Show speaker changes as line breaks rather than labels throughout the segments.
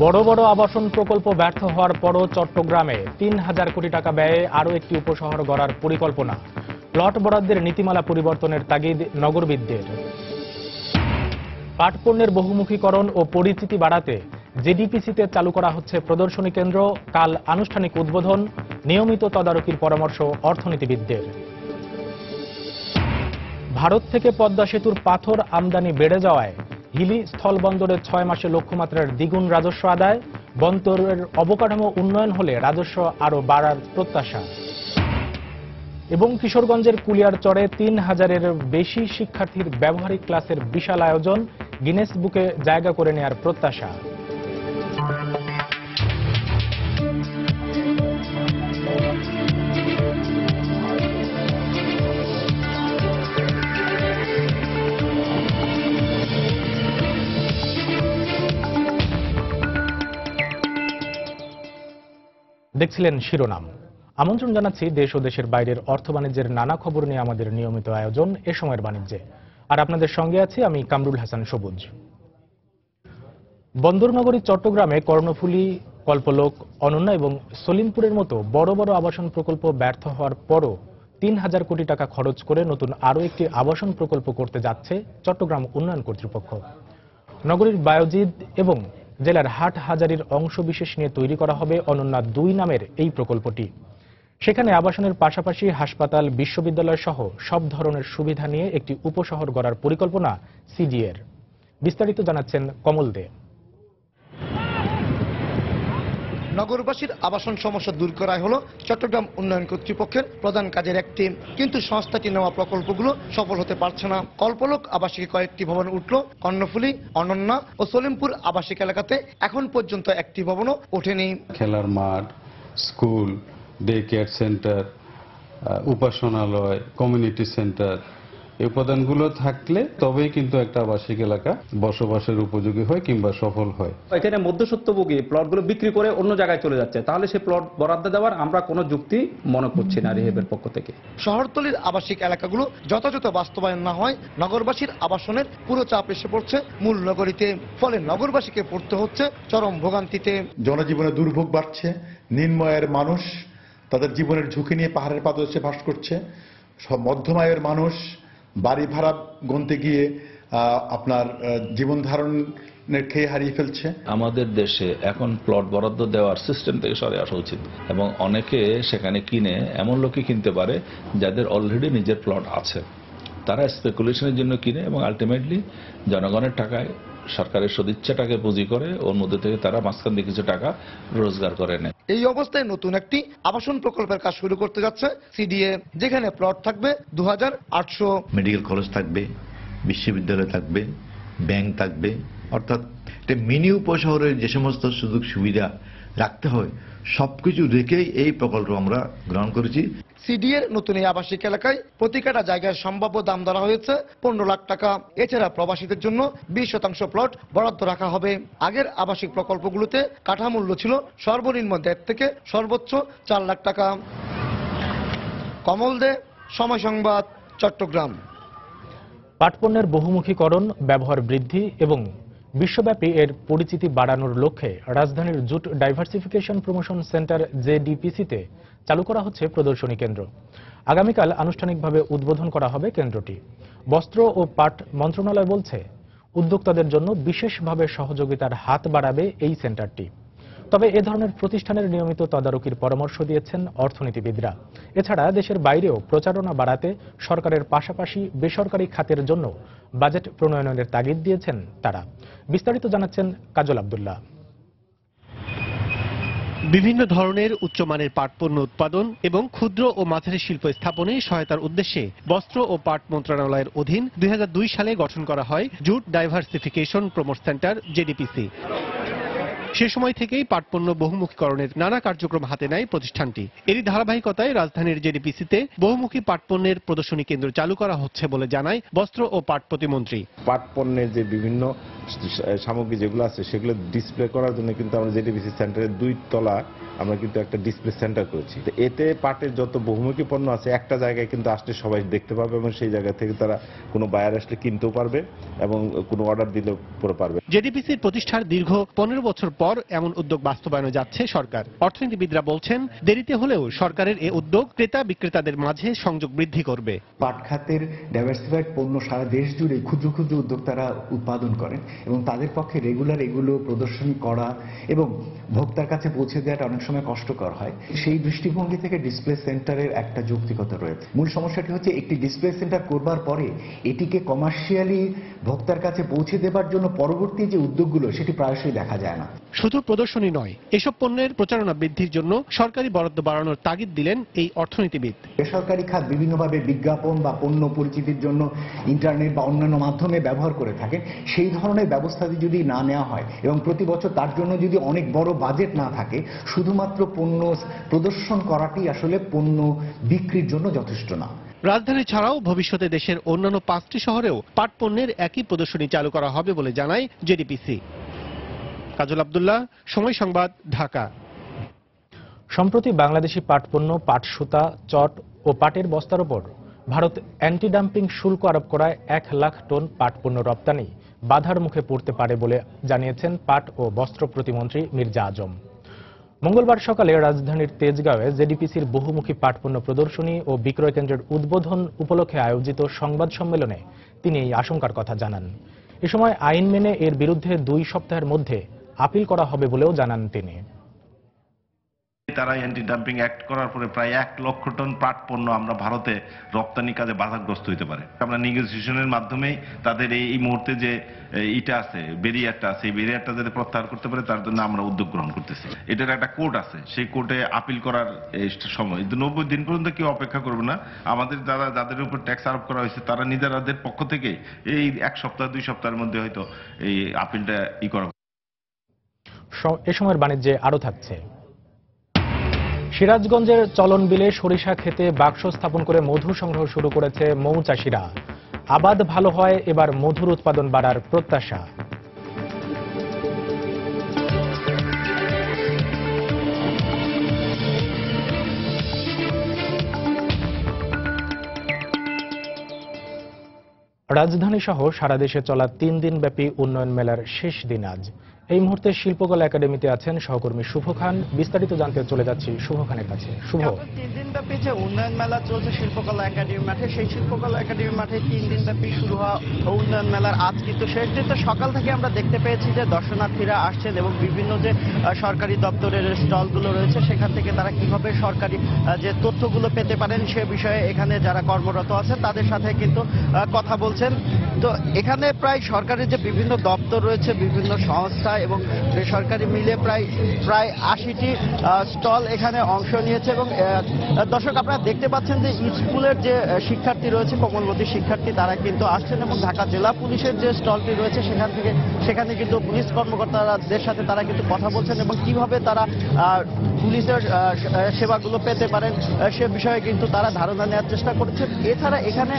বড় বড় আবাসন প্রকল্প ব্যর্থ হওয়ার পরও চট্টগ্রামে ৩,০০০ কোটি টাকা ব্যয়ে আরও একটি উপশহর গড়ার পরিকল্পনা। প্লট বরাদ্দের নীতিমালা পরিবর্তনের তাগিদ নগরবিদদের। পাট পণ্যের বহুমুখীকরণ ও পরিচিতি বাড়াতে জেডিপিসিতে চালু করা হচ্ছে প্রদর্শনী কেন্দ্র। কাল আনুষ্ঠানিক উদ্বোধন, নিয়মিত তদারকির পরামর্শ অর্থনীতিবিদদের। ভারত থেকে পদ্মা সেতুর পাথর আমদানি বেড়ে যাওয়ায় হিলি স্থলবন্দরে 6 মাসে লক্ষ্যমাত্রার দ্বিগুণ রাজস্ব আদায়। বন্দরের অবকাঠামো উন্নয়ন হলে রাজস্ব আরও বাড়ার প্রত্যাশা। এবং কিশোরগঞ্জের কুলিয়ারচরে ৩,০০০-এর বেশি শিক্ষার্থীর ব্যবহারিক ক্লাসের বিশাল আয়োজন, গিনেস বুকে জায়গা করে নেয়ার প্রত্যাশা। দেখছিলেন শিরোনাম। আমন্ত্রণ জানাচ্ছি দেশ ও দেশের বাইরের অর্থ বাণিজ্যের নানা খবর নিয়ে আমাদের নিয়মিত আয়োজন এ সময়ের বাণিজ্যে। আর আপনাদের সঙ্গে আছি আমি কামরুল হাসান সবুজ। বন্দরনগরী চট্টগ্রামে কর্ণফুলী, কল্পলোক, অনন্যা এবং সলিমপুরের মতো বড় বড় আবাসন প্রকল্প ব্যর্থ হওয়ার পরও ৩,০০০ কোটি টাকা খরচ করে নতুন আরও একটি আবাসন প্রকল্প করতে যাচ্ছে চট্টগ্রাম উন্নয়ন কর্তৃপক্ষ। নগরীর বায়োজিদ এবং জেলার হাটহাজারীর অংশবিশেষ নিয়ে তৈরি করা হবে অনন্যা ২ নামের এই প্রকল্পটি। সেখানে আবাসনের পাশাপাশি হাসপাতাল, বিশ্ববিদ্যালয় সহ সব ধরনের সুবিধা নিয়ে একটি উপশহর গড়ার পরিকল্পনা সিডিএর। বিস্তারিত জানাচ্ছেন কমল দে।
নগরবাসীর আবাসন সমস্যা দূর করাই হলো চট্টগ্রাম উন্নয়ন কর্তৃপক্ষের প্রধান কাজের একটি, কিন্তু সংস্থাটি নেওয়া প্রকল্পগুলো সফল হতে পারছে না। কল্পলোক আবাসিক কয়েকটি ভবন উঠল, কর্ণফুলী, অনন্যা ও সলিমপুর আবাসিক এলাকাতে এখন পর্যন্ত একটি ভবনও ওঠেনি।
খেলার মাঠ, স্কুল, ডে কেয়ার সেন্টার, উপাসনালয়, কমিউনিটি সেন্টার, এই উপাদানগুলো থাকলে তবেই কিন্তু একটা আবাসিক এলাকা বসবাসের উপযোগী হয় কিংবা সফল হয়।
এখানে মধ্যস্বত্বভোগী প্লটগুলো বিক্রি করে অন্য জায়গায় চলে যাচ্ছে, তাহলে সে প্লট বরাদ্দ দেওয়ার আমরা কোনো যুক্তি মনে করছি না রিহেবের পক্ষ থেকে।
শহরতলির আবাসিক এলাকাগুলো যথাযথ বাস্তবায়ন না হয় নগরবাসীর আবাসনের পুরো চাপ এসে পড়ছে মূল নগরীতে, ফলে নগরবাসীকে পড়তে হচ্ছে চরম ভোগান্তিতে।
জনজীবনে দুর্ভোগ বাড়ছে, নিম্ন আয়ের মানুষ তাদের জীবনের ঝুঁকি নিয়ে পাহাড়ের পাদদেশে বাস করছে, সব মধ্যম আয়ের মানুষ বাড়ি ভাড়া গুনতে গিয়ে আপনার জীবন ধারণের খেয়ে হারিয়ে ফেলছে।
আমাদের দেশে এখন প্লট বরাদ্দ দেওয়ার সিস্টেম থেকে সরে আসা উচিত, এবং অনেকে সেখানে কিনে এমন লোকই কিনতে পারে যাদের অলরেডি নিজের প্লট আছে, তারা স্পেকুলেশনের জন্য কিনে এবং আলটিমেটলি জনগণের টাকায়, সরকারের সদিচ্ছাটাকে পুঁজি করে ওর মধ্যে থেকে তারা মাঝখান দিয়ে কিছু টাকা রোজগার করে নেয়।
এই অবস্থায় নতুন একটি আবাসন প্রকল্পের কাজ শুরু করতে যাচ্ছে সিডিএ, যেখানে প্লট থাকবে ২,৮০০,
মেডিকেল কলেজ থাকবে, বিশ্ববিদ্যালয় থাকবে, ব্যাংক থাকবে, অর্থাৎ একটা মিনি উপশহরের যে সমস্ত সুযোগ সুবিধা রাখতে হয় সবকিছু রেখেই এই প্রকল্প আমরা গ্রহণ করেছি।
সিডিএর নতুন এই আবাসিক এলাকায় প্রতি কাটা জায়গার সম্ভাব্য দাম ধরা হয়েছে ১৫ লাখ টাকা। এছাড়া প্রবাসীদের জন্য ২০% প্লট বরাদ্দ রাখা হবে। আগের আবাসিক প্রকল্পগুলোতে কাঠা মূল্য ছিল সর্বনিম্ন ১.৫ থেকে সর্বোচ্চ ৪ লাখ টাকা। কমল দে, সময় সংবাদ, চট্টগ্রাম।
পাটপণ্যের বহুমুখীকরণ, ব্যবহার বৃদ্ধি এবং বিশ্বব্যাপী এর পরিচিতি বাড়ানোর লক্ষ্যে রাজধানীর জুট ডাইভার্সিফিকেশন প্রমোশন সেন্টার জেডিপিসিতে চালু করা হচ্ছে প্রদর্শনী কেন্দ্র। আগামীকাল আনুষ্ঠানিকভাবে উদ্বোধন করা হবে কেন্দ্রটি। বস্ত্র ও পাট মন্ত্রণালয় বলছে, উদ্যোক্তাদের জন্য বিশেষভাবে সহযোগিতার হাত বাড়াবে এই সেন্টারটি। তবে এ ধরনের প্রতিষ্ঠানের নিয়মিত তদারকির পরামর্শ দিয়েছেন অর্থনীতিবিদরা। এছাড়া দেশের বাইরেও প্রচারণা বাড়াতে সরকারের পাশাপাশি বেসরকারি খাতের জন্য বাজেট প্রণয়নের তাগিদ দিয়েছেন তারা। বিস্তারিত জানাচ্ছেন কাজল আব্দুল্লাহ।
বিভিন্ন ধরনের উচ্চমানের পাট পণ্য উৎপাদন এবং ক্ষুদ্র ও মাঝারি শিল্প স্থাপনে সহায়তার উদ্দেশ্যে বস্ত্র ও পাট মন্ত্রণালয়ের অধীন ২০০২ সালে গঠন করা হয় জুট ডাইভার্সিফিকেশন প্রমোট সেন্টার জেডিপিসি। সে সময় থেকেই পাটপণ্য বহুমুখীকরণের নানা কার্যক্রম হাতে নেয় প্রতিষ্ঠানটি। এরই ধারাবাহিকতায় রাজধানীর জেডিপিসিতে বহুমুখী পাটপণ্যের প্রদর্শনী কেন্দ্র চালু করা হচ্ছে বলে জানায় বস্ত্র ও পাট প্রতিমন্ত্রী।
পাটপণ্যের যে বিভিন্ন সামগ্রী যেগুলো আছে সেগুলো ডিসপ্লে করার জন্য কিন্তু আমরা জেডিপিসি সেন্টারের ২ তলা আমরা কিন্তু একটা ডিসপ্লে সেন্টার করেছি। তো এতে পাটের যত বহুমুখী পণ্য আছে একটা জায়গায় কিন্তু আসলে সবাই দেখতে পাবে এবং সেই জায়গা থেকে তারা কোনো বায়ার আসলে কিনতেও পারবে এবং কোনো অর্ডার দিলেও পরে পারবে।
জেডিপিসির প্রতিষ্ঠার দীর্ঘ 15 বছর পর এমন উদ্যোগ বাস্তবায়নে যাচ্ছে সরকার। অর্থনীতিবিদরা বলছেন দেরিতে হলেও সরকারের এ উদ্যোগ ক্রেতা বিক্রেতাদের মাঝে সংযোগ বৃদ্ধি করবে।
পাট খাতের ডাইভার্সিফাইড পণ্য সারা দেশ জুড়ে ক্ষুদ্র ক্ষুদ্র উদ্যোক্তারা উৎপাদন করেন এবং তাদের পক্ষে রেগুলার এগুলো প্রদর্শনী করা এবং ভোক্তার কাছে পৌঁছে দেওয়াটা অনেক সময় কষ্টকর হয়। সেই দৃষ্টিভঙ্গি থেকে ডিসপ্লে সেন্টারের একটা যৌক্তিকতা রয়েছে। মূল সমস্যাটি হচ্ছে একটি ডিসপ্লে সেন্টার করবার পরে এটিকে কমার্শিয়ালি ভোক্তার কাছে পৌঁছে দেবার জন্য পরবর্তী যে উদ্যোগগুলো সেটি প্রায়শই দেখা যায় না।
শুধু প্রদর্শনী নয়, এসব পণ্যের প্রচারণা বৃদ্ধির জন্য সরকারি বরাদ্দ বাড়ানোর তাগিদ দিলেন এই অর্থনীতিবিদ।
বেসরকারি খাত বিভিন্নভাবে বিজ্ঞাপন বা পণ্য পরিচিতির জন্য ইন্টারনেট বা অন্যান্য মাধ্যমে ব্যবহার করে থাকে। সেই ধরনের ব্যবস্থা যদি না নেওয়া হয় এবং প্রতি বছর তার জন্য যদি অনেক বড় বাজেট না থাকে, শুধুমাত্র পণ্য প্রদর্শন করাটি আসলে পণ্য বিক্রির জন্য যথেষ্ট না।
রাজধানী ছাড়াও ভবিষ্যতে দেশের অন্যান্য 5টি শহরেও পাট পণ্যের একই প্রদর্শনী চালু করা হবে বলে জানায় জেডিপিসি। কাজল আব্দুল্লাহ, সময় সংবাদ, ঢাকা।
সম্প্রতি বাংলাদেশি পাট পণ্য, পাট সুতা, চট ও পাটের বস্তার উপর ভারত অ্যান্টি ডাম্পিং শুল্ক আরোপ করায় 1 লাখ টন পাট পণ্য রপ্তানি বাধার মুখে পড়তে পারে বলে জানিয়েছেন পাট ও বস্ত্র প্রতিমন্ত্রী মির্জা আজম। মঙ্গলবার সকালে রাজধানীর তেজগাঁওয়ে জেডিপিসির বহুমুখী পাটপণ্য প্রদর্শনী ও বিক্রয় কেন্দ্রের উদ্বোধন উপলক্ষে আয়োজিত সংবাদ সম্মেলনে তিনি এই আশঙ্কার কথা জানান। এ সময় আইন মেনে এর বিরুদ্ধে 2 সপ্তাহের মধ্যে আপিল করা হবে বলেও জানান তিনি।
তারা অ্যান্টি ডাম্পিং অ্যাক্ট করার পরে প্রায় 1 লক্ষ টন পাট পণ্য আমরা ভারতে রপ্তানি কাজে বাধাগ্রস্ত হইতে পারে। আমরা নেগোসিয়েশনের মাধ্যমেই তাদের এই মুহূর্তে যে ইটা আছে, ব্যারিয়ারটা আছে, এই ব্যারিয়ারটা যাতে প্রত্যাহার করতে পারে তার জন্য আমরা উদ্যোগ গ্রহণ করতেছি। এটার একটা কোর্ট আছে, সেই কোর্টে আপিল করার সময় 90 দিন পর্যন্ত কেউ অপেক্ষা করবে না। আমাদের যাদের উপর ট্যাক্স আরোপ করা হয়েছে তারা নিজেদের পক্ষ থেকে এই 1 সপ্তাহ 2 সপ্তাহের মধ্যে হয়তো এই আপিলটা করা।
এ সময়ের বাণিজ্যে আরো থাকছে। সিরাজগঞ্জের চলন বিলে সরিষা খেতে বাক্স স্থাপন করে মধু সংগ্রহ শুরু করেছে মৌচাষীরা। আবাদ ভালো হয়, এবার মধুর উৎপাদন বাড়ার প্রত্যাশা। রাজধানী সহ সারা দেশে চলা 3 দিনব্যাপী উন্নয়ন মেলার শেষ দিন আজ। এই মুহূর্তে শিল্পকলা একাডেমিতে আছেন সহকর্মী শুভ খান। বিস্তারিত জানতে চলে যাচ্ছি শুভ খানের কাছে। শুভ,
3 দিনব্যাপী যে উন্নয়ন মেলা চলছে শিল্পকলা একাডেমি মাঠে, সেই শিল্পকলা একাডেমি মাঠে 3 দিনব্যাপী শুরু হওয়া উন্নয়ন মেলার আজ কিন্তু শেষ দিন। তো সকাল থেকে আমরা দেখতে পেয়েছি যে দর্শনার্থীরা আসছেন এবং বিভিন্ন যে সরকারি দপ্তরের স্টলগুলো রয়েছে সেখান থেকে তারা কিভাবে সরকারি যে তথ্যগুলো পেতে পারেন সে বিষয়ে এখানে যারা কর্মরত আছেন তাদের সাথে কিন্তু কথা বলছেন। তো এখানে প্রায় সরকারের যে বিভিন্ন দপ্তর রয়েছে, বিভিন্ন সংস্থা এবং বেসরকারি মিলে প্রায় 80টি স্টল এখানে অংশ নিয়েছে। এবং দর্শক আপনারা দেখতে পাচ্ছেন যে স্কুলের যে শিক্ষার্থী রয়েছে, কোমলমতি শিক্ষার্থী, তারা কিন্তু আসছেন এবং ঢাকা জেলা পুলিশের যে স্টলটি রয়েছে সেখানে কিন্তু পুলিশ কর্মকর্তাদের সাথে তারা কিন্তু কথা বলছেন এবং কিভাবে তারা পুলিশের সেবাগুলো পেতে পারেন সে বিষয়ে কিন্তু তারা ধারণা নেওয়ার চেষ্টা করছেন। এছাড়া এখানে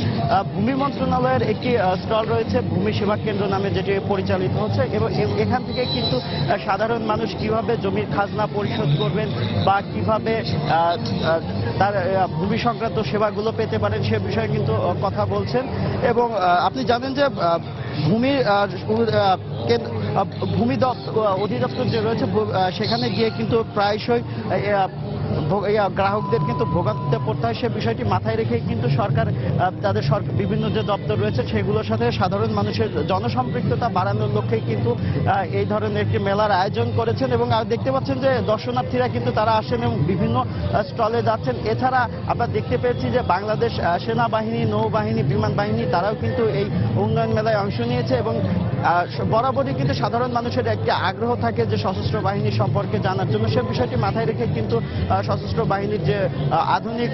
ভূমি মন্ত্রণালয়ের একটি স্টল রয়েছে, ভূমি সেবা কেন্দ্র নামে, যেটি পরিচালিত হচ্ছে এবং এখান থেকে কিন্তু সাধারণ মানুষ কিভাবে জমির খাজনা পরিশোধ করবেন বা কিভাবে তার ভূমি সংক্রান্ত সেবাগুলো পেতে পারেন সে বিষয়ে কিন্তু কথা বলছেন। এবং আপনি জানেন যে ভূমি অধিদপ্তর যে রয়েছে সেখানে গিয়ে কিন্তু প্রায়শই গ্রাহকদের কিন্তু ভোগান্তিতে পড়তে হয়। সে বিষয়টি মাথায় রেখে কিন্তু সরকার তাদের বিভিন্ন যে দপ্তর রয়েছে সেগুলোর সাথে সাধারণ মানুষের জনসম্পৃক্ততা বাড়ানোর লক্ষ্যে কিন্তু এই ধরনের একটি মেলার আয়োজন করেছেন। এবং দেখতে পাচ্ছেন যে দর্শনার্থীরা কিন্তু তারা আসেন এবং বিভিন্ন স্টলে যাচ্ছেন। এছাড়া আমরা দেখতে পেয়েছি যে বাংলাদেশ সেনাবাহিনী, নৌবাহিনী, বিমান বাহিনী তারাও কিন্তু এই উন্নয়ন মেলায় অংশ নিয়েছে এবং বরাবরই কিন্তু সাধারণ মানুষের একটি আগ্রহ থাকে যে সশস্ত্র বাহিনী সম্পর্কে জানার জন্য। সে বিষয়টি মাথায় রেখে কিন্তু সশস্ত্র বাহিনীর যে আধুনিক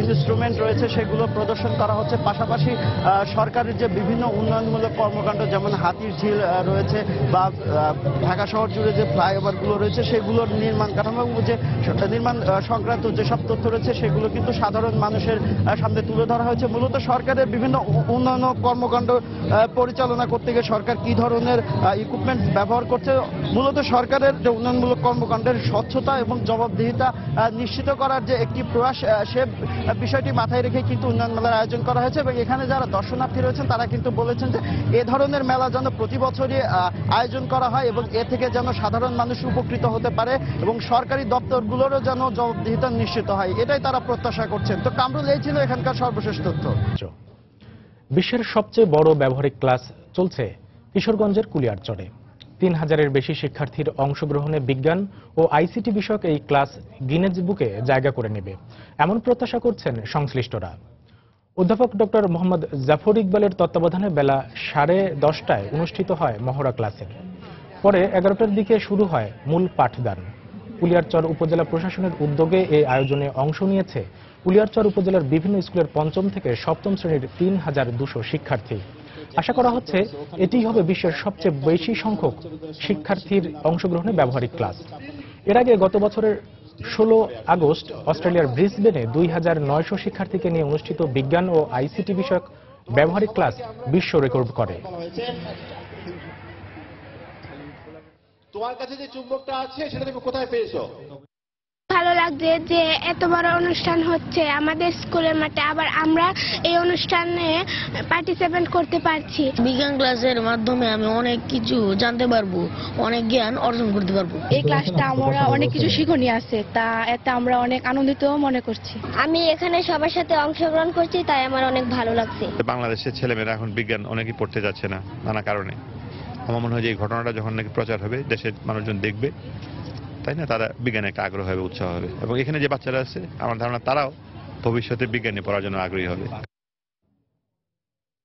ইনস্ট্রুমেন্ট রয়েছে সেগুলো প্রদর্শন করা হচ্ছে। পাশাপাশি সরকারের যে বিভিন্ন উন্নয়নমূলক কর্মকাণ্ড যেমন হাতির ঝিল রয়েছে বা ঢাকা শহর জুড়ে যে ফ্লাইওভারগুলো রয়েছে সেগুলোর নির্মাণ কাঠামো এবং যে নির্মাণ সংক্রান্ত যেসব তথ্য রয়েছে সেগুলো কিন্তু সাধারণ মানুষের সামনে তুলে ধরা হয়েছে। মূলত সরকারের বিভিন্ন উন্নয়ন কর্মকাণ্ড পরিচালনা করতে গিয়ে সরকার কি ধরনের ইকুইপমেন্ট ব্যবহার করছে, মূলত সরকারের যে উন্নয়নমূলক কর্মকাণ্ডের স্বচ্ছতা এবং জবাবদিহিতা নিশ্চিত করার যে একটি প্রয়াস, সে বিষয়টি মাথায় রেখে কিন্তু উন্নয়ন মেলার আয়োজন করা হয়েছে। এবং এখানে যারা দর্শনার্থী রয়েছেন তারা কিন্তু বলেছেন যে এ ধরনের মেলা যেন প্রতি বছরই আয়োজন করা হয় এবং এ থেকে যেন সাধারণ মানুষ উপকৃত হতে পারে এবং সরকারি দপ্তরগুলোরও যেন জবাবদিহিতা নিশ্চিত হয়, এটাই তারা প্রত্যাশা করছেন। তো কামরুল, এই ছিল এখানকার সর্বশেষ তথ্য।
বিশ্বের সবচেয়ে বড় ব্যবহারিক ক্লাস চলছে কিশোরগঞ্জের কুলিয়ারচরে। 3000-এর বেশি শিক্ষার্থীর অংশগ্রহণে বিজ্ঞান ও আইসিটি বিষয়ক এই ক্লাস গিনেজ বুকে জায়গা করে নেবে, এমন প্রত্যাশা করছেন সংশ্লিষ্টরা। অধ্যাপক ডক্টর মোহাম্মদ জাফর ইকবালের তত্ত্বাবধানে বেলা 10:30টায় অনুষ্ঠিত হয় মহড়া ক্লাসের। পরে 11টার দিকে শুরু হয় মূল পাঠদান। কুলিয়ারচর উপজেলা প্রশাসনের উদ্যোগে এই আয়োজনে অংশ নিয়েছে কুলিয়ারচর উপজেলার বিভিন্ন স্কুলের 5ম থেকে 7ম শ্রেণীর 3200 শিক্ষার্থী। আশা করা হচ্ছে এটিই হবে বিশ্বের সবচেয়ে বেশি সংখ্যক শিক্ষার্থীর অংশগ্রহণে ব্যবহারিক ক্লাস। এর আগে গত বছরের 16 আগস্ট অস্ট্রেলিয়ার ব্রিসবেনে 2900 শিক্ষার্থীকে নিয়ে অনুষ্ঠিত বিজ্ঞান ও আইসিটি বিষয়ক ব্যবহারিক ক্লাস বিশ্ব রেকর্ড করে।
তোমার কাছে যে চুম্বকটা আছে সেটা তুমি কোথায় পেয়েছো?
ভালো লাগছে যে এত বড় অনুষ্ঠান হচ্ছে আমাদের স্কুলের মাঠে, আবার আমরা এই অনুষ্ঠানে পার্টিসিপেট করতে পারছি।
বিজ্ঞান ক্লাসের মাধ্যমে আমি অনেক কিছু জানতে পারবো, অনেক জ্ঞান অর্জন করতে পারবো।
এই ক্লাসটা আমরা অনেক কিছু শিক্ষণীয় আছে, তা এতে আমরা অনেক আনন্দিত মনে করছি।
আমি এখানে সবার সাথে অংশগ্রহণ করছি, তাই আমার অনেক ভালো লাগছে।
বাংলাদেশের ছেলেমেয়েরা এখন বিজ্ঞান অনেকেই পড়তে যাচ্ছে না নানা কারণে। আমার মনে হয় যে এই ঘটনাটা যখন নাকি প্রচার হবে, দেশের মানুষজন দেখবে, তাই না, তারা বিজ্ঞানে একটা আগ্রহ হবে, উৎসাহ হবে। এবং এখানে যে বাচ্চারা আছে আমার ধারণা তারাও ভবিষ্যতে বিজ্ঞানে পড়ার জন্য আগ্রহী হবে।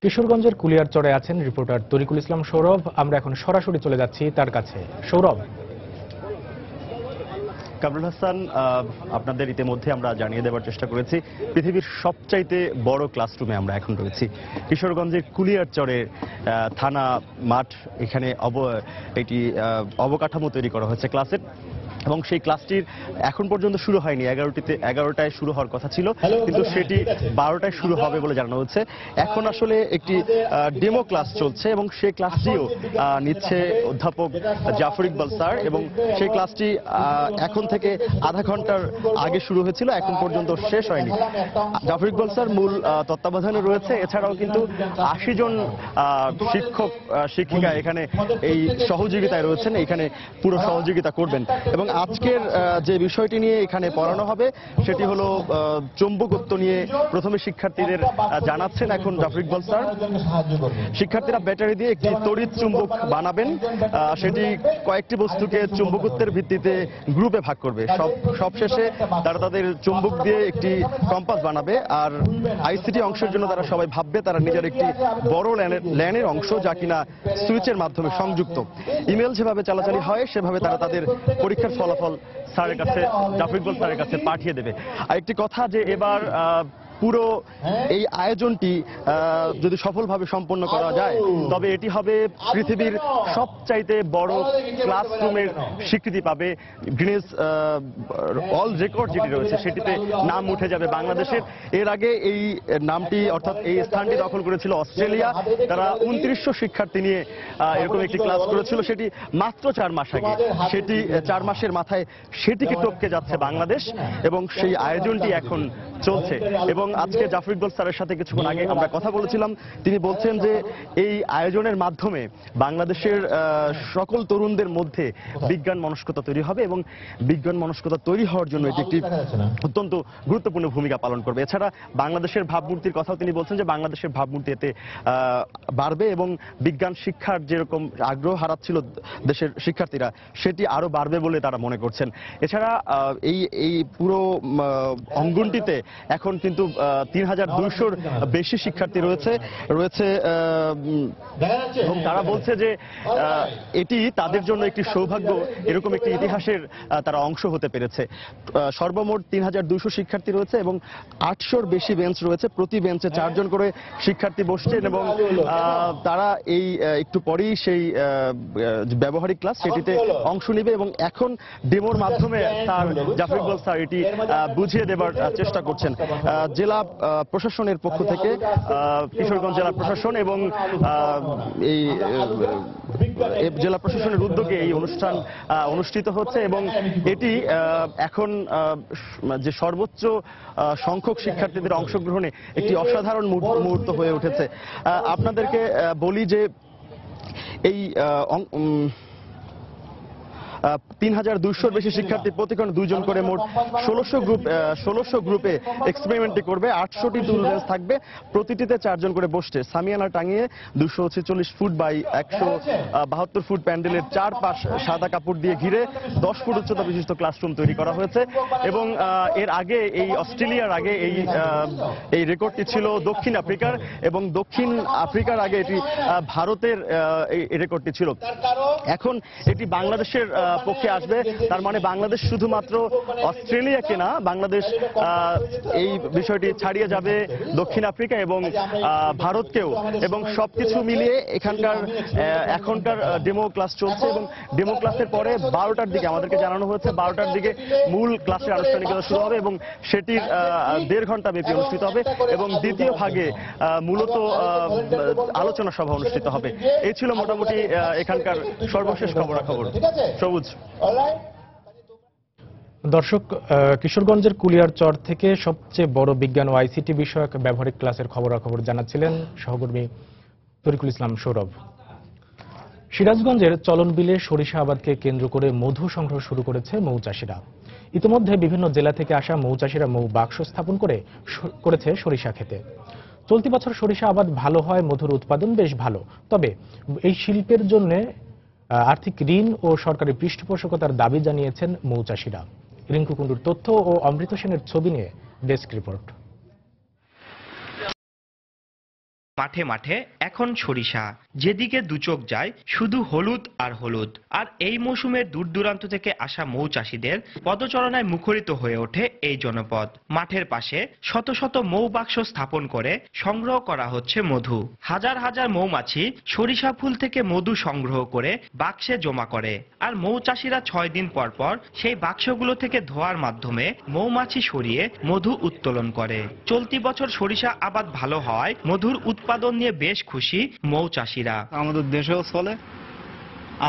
কিশোরগঞ্জের কুলিয়ারচরে আছেন রিপোর্টার তরিকুল ইসলাম সৌরভ। আমরা এখন সরাসরি চলে যাচ্ছি তার কাছে। সৌরভ।
কামরুল হাসান, আপনাদের ইতিমধ্যে আমরা জানিয়ে দেওয়ার চেষ্টা করেছি পৃথিবীর সবচাইতে বড় ক্লাসরুমে আমরা এখন রয়েছি। কিশোরগঞ্জের কুলিয়ারচরের থানা মাঠ, এখানে এটি অবকাঠামো তৈরি করা হয়েছে ক্লাসের, এবং সেই ক্লাসটির এখন পর্যন্ত শুরু হয়নি। 11টায় শুরু হওয়ার কথা ছিল, কিন্তু সেটি 12টায় শুরু হবে বলে জানানো হচ্ছে। এখন আসলে একটি ডেমো ক্লাস চলছে এবং সেই ক্লাসটিও নিচ্ছে অধ্যাপক জাফর ইকবাল স্যার, এবং সেই ক্লাসটি এখন থেকে আধা ঘন্টার আগে শুরু হয়েছিল, এখন পর্যন্ত শেষ হয়নি। জাফর ইকবাল স্যার মূল তত্ত্বাবধানে রয়েছে, এছাড়াও কিন্তু 80 জন শিক্ষক শিক্ষিকা এখানে এই সহযোগিতায় রয়েছেন, এখানে পুরো সহযোগিতা করবেন। এবং আজকের যে বিষয়টি নিয়ে এখানে পড়ানো হবে সেটি হলো চুম্বকত্ব নিয়ে। প্রথমে শিক্ষার্থীদের জানাচ্ছেন এখন জাফর ইকবাল স্যার, শিক্ষার্থীরা ব্যাটারি দিয়ে একটি তড়িৎ চুম্বক বানাবেন, সেটি কয়েকটি বস্তুকে চুম্বকত্বের ভিত্তিতে গ্রুপে ভাগ করবে। সবশেষে তারা তাদের চুম্বক দিয়ে একটি কম্পাস বানাবে। আর আইসিটি অংশের জন্য তারা সবাই ভাববে তারা নিজের একটি বড় ল্যানের অংশ, যা কিনা সুইচের মাধ্যমে সংযুক্ত। ইমেল যেভাবে চালাচালি হয় সেভাবে তারা তাদের পরীক্ষার ফলাফল স্যারের কাছে, জাফর ইকবাল স্যারের কাছে পাঠিয়ে দেবে। আর একটি কথা যে এবার পুরো এই আয়োজনটি যদি সফলভাবে সম্পন্ন করা যায় তবে এটি হবে পৃথিবীর সবচাইতে বড় ক্লাসরুমের স্বীকৃতি পাবে। গিনেস ওয়ার্ল্ড রেকর্ড যেটি রয়েছে সেটিতে নাম উঠে যাবে বাংলাদেশের। এর আগে এই নামটি অর্থাৎ এই স্থানটি দখল করেছিল অস্ট্রেলিয়া, তারা 2900 শিক্ষার্থী নিয়ে এরকম একটি ক্লাস করেছিল, সেটি মাত্র 4 মাস আগে। সেটি 4 মাসের মাথায় সেটিকে টপকে যাচ্ছে বাংলাদেশ, এবং সেই আয়োজনটি এখন চলছে। এবং আজকে জাফর ইকবাল স্যারের সাথে কিছুক্ষণ আগে আমরা কথা বলেছিলাম, তিনি বলছেন যে এই আয়োজনের মাধ্যমে বাংলাদেশের সকল তরুণদের মধ্যে বিজ্ঞান মনস্কতা তৈরি হবে, এবং বিজ্ঞান মনস্কতা তৈরি হওয়ার জন্য এটি একটি অত্যন্ত গুরুত্বপূর্ণ ভূমিকা পালন করবে। এছাড়া বাংলাদেশের ভাবমূর্তির কথাও তিনি বলছেন যে বাংলাদেশের ভাবমূর্তি এতে বাড়বে, এবং বিজ্ঞান শিক্ষার যেরকম আগ্রহ হারাচ্ছিল দেশের শিক্ষার্থীরা সেটি আরো বাড়বে বলে তারা মনে করছেন। এছাড়া এই পুরো অঙ্গনটিতে এখন কিন্তু 3200-র বেশি শিক্ষার্থী রয়েছে এবং তারা বলছে যে এটি তাদের জন্য একটি সৌভাগ্য, এরকম একটি ইতিহাসের তারা অংশ হতে পেরেছে। সর্বমোট 3200 শিক্ষার্থী রয়েছে এবং 800-র বেশি বেঞ্চ রয়েছে, প্রতি বেঞ্চে 4 জন করে শিক্ষার্থী বসছেন এবং তারা এই একটু পরেই সেই ব্যবহারিক ক্লাস সেটিতে অংশ নেবে এবং এখন ডেমোর মাধ্যমে স্যার জাফর ইকবাল স্যার এটি বুঝিয়ে দেবার চেষ্টা করছেন। জেলা প্রশাসনের পক্ষ থেকে কিশোরগঞ্জ জেলা প্রশাসন এবং এই জেলা প্রশাসনের উদ্যোগে এই অনুষ্ঠান অনুষ্ঠিত হচ্ছে এবং এটি এখন যে সর্বোচ্চ সংখ্যক শিক্ষার্থীদের অংশগ্রহণে একটি অসাধারণ মুহূর্ত হয়ে উঠেছে। আপনাদেরকে বলি যে এই 3200-র বেশি শিক্ষার্থী প্রতিক্ষণ 2 জন করে মোট 1600 গ্রুপে এক্সপেরিমেন্টটি করবে। 800টি টুল বেঞ্চ থাকবে, প্রতিটিতে 4 জন করে বসছে। সামিয়ানা টাঙিয়ে 246 ফুট বাই 172 ফুট প্যান্ডেলের চারপাশ সাদা কাপড় দিয়ে ঘিরে 10 ফুট উচ্চতা বিশিষ্ট ক্লাসরুম তৈরি করা হয়েছে এবং এর আগে এই অস্ট্রেলিয়ার আগে এই রেকর্ডটি ছিল দক্ষিণ আফ্রিকার এবং দক্ষিণ আফ্রিকার আগে এটি ভারতের এই রেকর্ডটি ছিল। এখন এটি বাংলাদেশের পক্ষে আসবে, তার মানে বাংলাদেশ শুধুমাত্র অস্ট্রেলিয়াকে না, বাংলাদেশ এই বিষয়টি ছাড়িয়ে যাবে দক্ষিণ আফ্রিকা এবং ভারতকেও এবং সবকিছু মিলিয়ে এখনকার ডেমো ক্লাস চলছে এবং ডেমো ক্লাসের পরে 12টার দিকে আমাদেরকে জানানো হয়েছে 12টার দিকে মূল ক্লাসের আনুষ্ঠানিকতা শুরু হবে এবং সেটির 1.5 ঘন্টা ব্যাপী অনুষ্ঠিত হবে এবং দ্বিতীয় ভাগে মূলত আলোচনা সভা অনুষ্ঠিত হবে। এই ছিল মোটামুটি এখানকার সর্বশেষ খবরাখবর। সবুজ।
দর্শক, কিশোরগঞ্জের কুলিয়ারচর থেকে সবচেয়ে বড় বিজ্ঞান ও আইসিটি বিষয়ক ব্যবহারিক ক্লাসের খবরাখবর জানাচ্ছিলেন সহকর্মী তরিকুল ইসলাম সৌরভ। সিরাজগঞ্জের চলনবিলে সরিষা আবাদকে কেন্দ্র করে মধু সংগ্রহ শুরু করেছে মৌচাষীরা। ইতিমধ্যে বিভিন্ন জেলা থেকে আসা মৌচাষীরা মৌ বাক্স স্থাপন করেছে সরিষা ক্ষেতে। চলতি বছর সরিষা আবাদ ভালো হয়, মধুর উৎপাদন বেশ ভালো। তবে এই শিল্পের জন্য আর্থিক ঋণ ও সরকারি পৃষ্ঠপোষকতার দাবি জানিয়েছেন মৌচাষীরা। রিঙ্কু কুণ্ডুর তথ্য ও অমৃত সেনের ছবি নিয়ে ডেস্ক রিপোর্ট।
মাঠে মাঠে এখন সরিষা, যেদিকে দুচোখ যায় শুধু হলুদ আর হলুদ। আর এই মৌসুমের দূর দূরান্ত থেকে আসা মৌচাষীদের পদচারণায় মুখরিত হয়ে ওঠে এই জনপদ। মাঠের পাশে শত শত মৌ বাক্স স্থাপন করে সংগ্রহ করা হচ্ছে মধু। হাজার হাজার মৌমাছি সরিষা ফুল থেকে মধু সংগ্রহ করে বাক্সে জমা করে আর মৌচাষীরা 6 দিন পর পর সেই বাক্সগুলো থেকে ধোয়ার মাধ্যমে মৌমাছি সরিয়ে মধু উত্তোলন করে। চলতি বছর সরিষা আবাদ ভালো হওয়ায় মধুর উৎপাদন নিয়ে বেশ খুশি মৌচাষীরা।
আমাদের দেশেও চলে